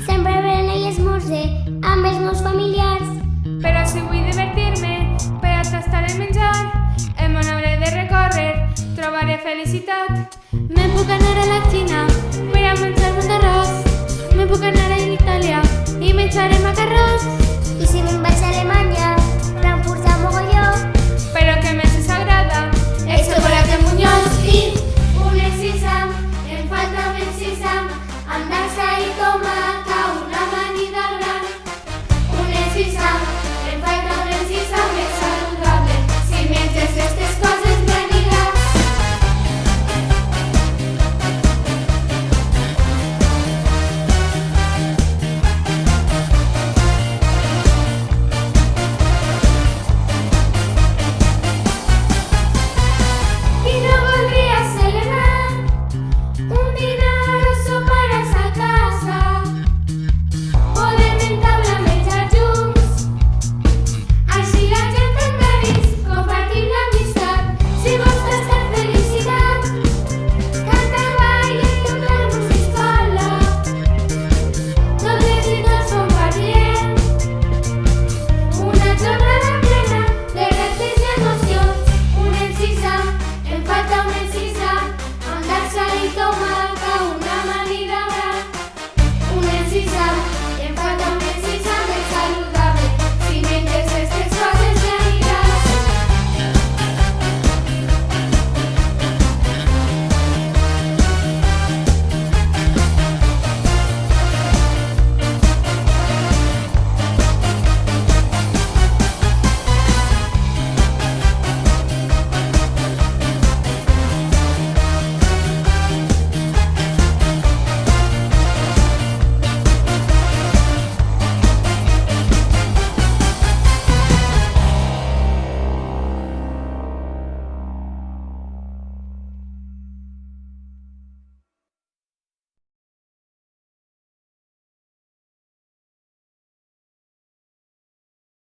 Sempre berenar i esmorzar amb els meus familiars. Però si vull divertir-me per a tastar el menjar, el món hauré de recórrer, trobaré felicitat. Me puc anar a la Xina Per a menjar un arròs, me puc anar a Itàlia i menjaré macarrons.